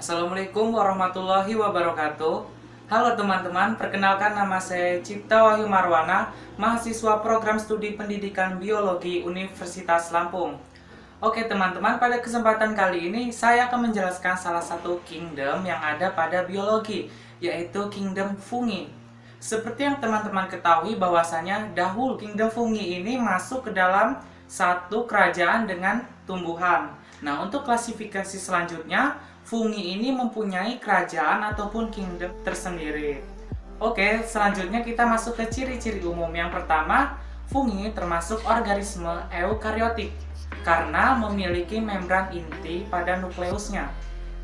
Assalamualaikum warahmatullahi wabarakatuh. Halo teman-teman, perkenalkan nama saya Cipta Wahyu Marwana, mahasiswa program studi pendidikan biologi Universitas Lampung. Oke teman-teman, pada kesempatan kali ini saya akan menjelaskan salah satu kingdom yang ada pada biologi, yaitu kingdom fungi. Seperti yang teman-teman ketahui bahwasanya dahulu kingdom fungi ini masuk ke dalam satu kerajaan dengan tumbuhan. Nah, untuk klasifikasi selanjutnya, fungi ini mempunyai kerajaan ataupun kingdom tersendiri. Oke, selanjutnya kita masuk ke ciri-ciri umum. Yang pertama, fungi termasuk organisme eukariotik karena memiliki membran inti pada nukleusnya.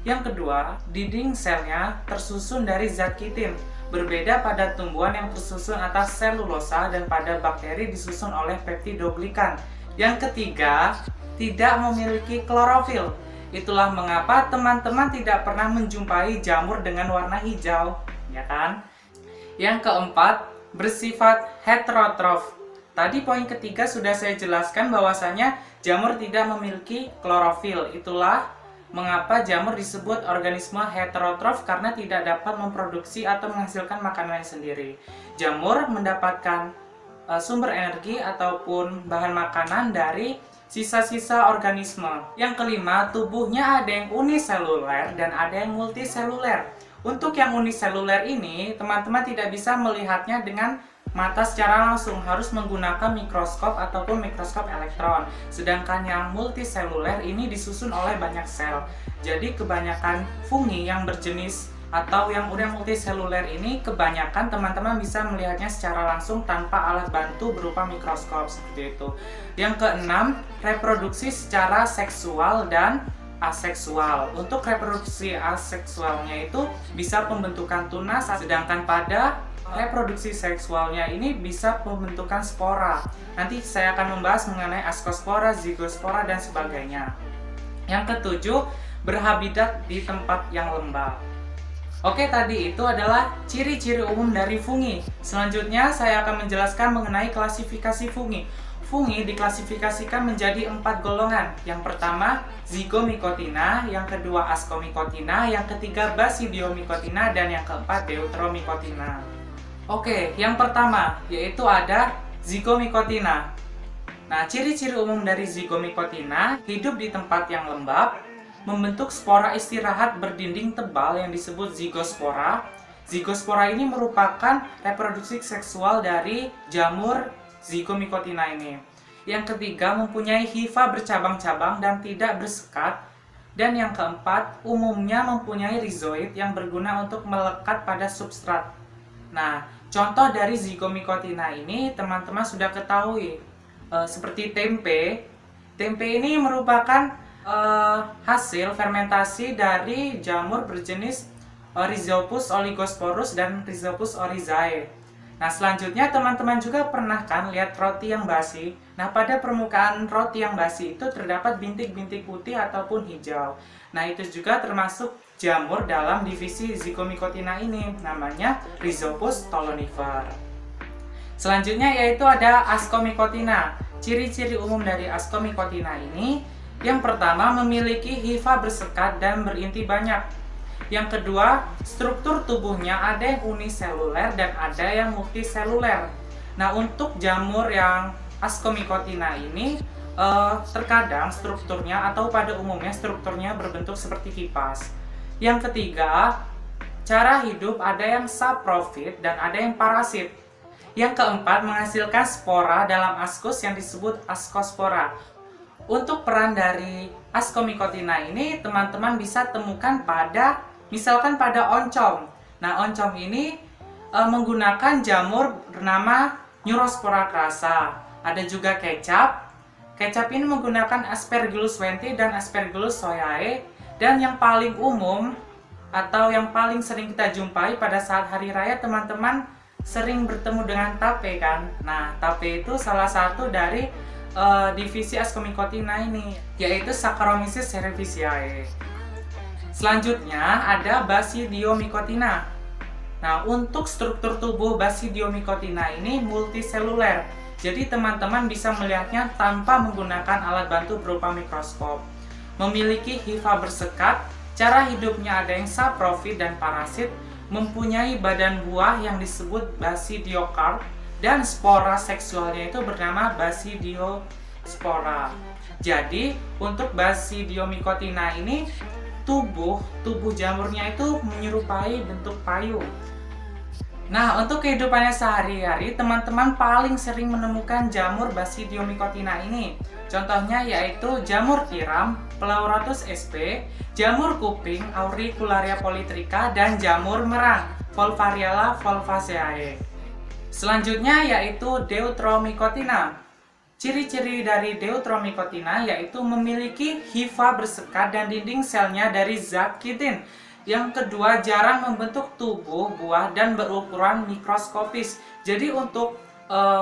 Yang kedua, dinding selnya tersusun dari zat kitin, berbeda pada tumbuhan yang tersusun atas selulosa dan pada bakteri disusun oleh peptidoglikan. Yang ketiga, tidak memiliki klorofil. Itulah mengapa teman-teman tidak pernah menjumpai jamur dengan warna hijau, ya kan? Yang keempat, bersifat heterotrof. Tadi poin ketiga sudah saya jelaskan bahwasanya jamur tidak memiliki klorofil. Itulah mengapa jamur disebut organisme heterotrof karena tidak dapat memproduksi atau menghasilkan makanannya sendiri. Jamur mendapatkan sumber energi ataupun bahan makanan dari sisa-sisa organisme. Yang kelima, tubuhnya ada yang uniseluler dan ada yang multiseluler. Untuk yang uniseluler ini, teman-teman tidak bisa melihatnya dengan mata secara langsung, harus menggunakan mikroskop ataupun mikroskop elektron. Sedangkan yang multiseluler ini disusun oleh banyak sel. Jadi kebanyakan fungi yang berjenis atau yang udah multiseluler ini kebanyakan teman-teman bisa melihatnya secara langsung tanpa alat bantu berupa mikroskop seperti itu. Yang keenam, reproduksi secara seksual dan aseksual. Untuk reproduksi aseksualnya itu bisa pembentukan tunas, sedangkan pada reproduksi seksualnya ini bisa pembentukan spora. Nanti saya akan membahas mengenai askospora, zigospora, dan sebagainya. Yang ketujuh, berhabitat di tempat yang lembab. Oke, tadi itu adalah ciri-ciri umum dari fungi. Selanjutnya saya akan menjelaskan mengenai klasifikasi fungi. Fungi diklasifikasikan menjadi 4 golongan. Yang pertama, Zygomycotina, yang kedua Ascomycotina, yang ketiga Basidiomycotina, dan yang keempat Deuteromycotina. Oke, yang pertama yaitu ada Zygomycotina. Nah, ciri-ciri umum dari Zygomycotina, hidup di tempat yang lembab, membentuk spora istirahat berdinding tebal yang disebut zigospora. Zigospora ini merupakan reproduksi seksual dari jamur Zygomycotina ini. Yang ketiga, mempunyai hifa bercabang-cabang dan tidak bersekat. Dan yang keempat, umumnya mempunyai rizoid yang berguna untuk melekat pada substrat. Nah, contoh dari Zygomycotina ini teman-teman sudah ketahui. Seperti tempe. Tempe ini merupakan hasil fermentasi dari jamur berjenis Rhizopus oligosporus dan Rhizopus oryzae. Nah, selanjutnya teman-teman juga pernah kan lihat roti yang basi. Nah, pada permukaan roti yang basi itu terdapat bintik-bintik putih ataupun hijau. Nah, itu juga termasuk jamur dalam divisi Zygomycotina ini, namanya Rhizopus stolonifer. Selanjutnya yaitu ada Ascomycotina. Ciri-ciri umum dari Ascomycotina ini, yang pertama, memiliki hifa bersekat dan berinti banyak. Yang kedua, struktur tubuhnya ada yang uniseluler dan ada yang multiseluler. Nah, untuk jamur yang Ascomycotina ini, terkadang strukturnya atau pada umumnya strukturnya berbentuk seperti kipas. Yang ketiga, cara hidup ada yang saprofit dan ada yang parasit. Yang keempat, menghasilkan spora dalam askus yang disebut askospora. Untuk peran dari Ascomycotina ini teman-teman bisa temukan misalkan pada oncom. Nah, oncom ini menggunakan jamur bernama Neurospora crassa. Ada juga kecap. Kecap ini menggunakan Aspergillus wenti dan Aspergillus shoyae. Dan yang paling umum atau yang paling sering kita jumpai pada saat hari raya, teman-teman sering bertemu dengan tape kan. Nah, tape itu salah satu dari divisi Ascomycotina ini, yaitu Saccharomyces cerevisiae. Selanjutnya ada Basidiomycotina. Nah, untuk struktur tubuh Basidiomycotina ini multiseluler. Jadi teman-teman bisa melihatnya tanpa menggunakan alat bantu berupa mikroskop. Memiliki hifa bersekat, Cara hidupnya ada yang saprofit dan parasit, mempunyai badan buah yang disebut basidiokarp, dan spora seksualnya itu bernama basidiospora. Jadi, untuk Basidiomycotina ini tubuh jamurnya itu menyerupai bentuk payung. Nah, untuk kehidupannya sehari-hari, teman-teman paling sering menemukan jamur Basidiomycotina ini. Contohnya yaitu jamur tiram, Pleuratus sp, jamur kuping, Auricularia polytricha, dan jamur merang, Volvariella volvaceae. Selanjutnya yaitu Deuteromycotina. Ciri-ciri dari Deuteromycotina yaitu memiliki hifa bersekat dan dinding selnya dari zat kitin. Yang kedua, jarang membentuk tubuh buah dan berukuran mikroskopis. Jadi untuk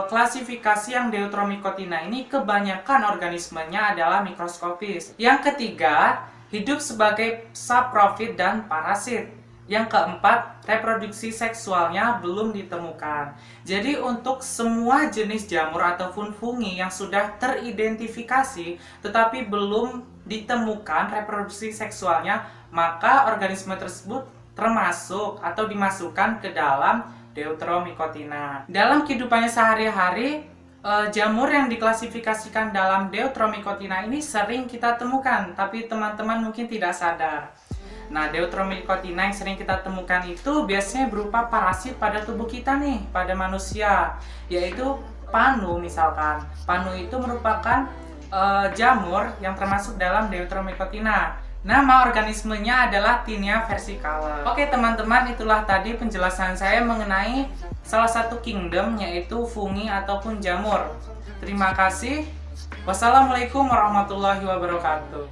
klasifikasi yang Deuteromycotina ini kebanyakan organismenya adalah mikroskopis. Yang ketiga, hidup sebagai saprofit dan parasit. Yang keempat, reproduksi seksualnya belum ditemukan. Jadi untuk semua jenis jamur ataupun fungi yang sudah teridentifikasi tetapi belum ditemukan reproduksi seksualnya, maka organisme tersebut termasuk atau dimasukkan ke dalam Deuteromycotina. Dalam kehidupannya sehari-hari, jamur yang diklasifikasikan dalam Deuteromycotina ini sering kita temukan, tapi teman-teman mungkin tidak sadar. Nah, Deuteromycotina yang sering kita temukan itu biasanya berupa parasit pada tubuh kita nih, pada manusia, yaitu panu misalkan. Panu itu merupakan jamur yang termasuk dalam Deuteromycotina. Nama organismenya adalah Tinea versicolor. Oke teman-teman, itulah tadi penjelasan saya mengenai salah satu kingdom, yaitu fungi ataupun jamur. Terima kasih. Wassalamualaikum warahmatullahi wabarakatuh.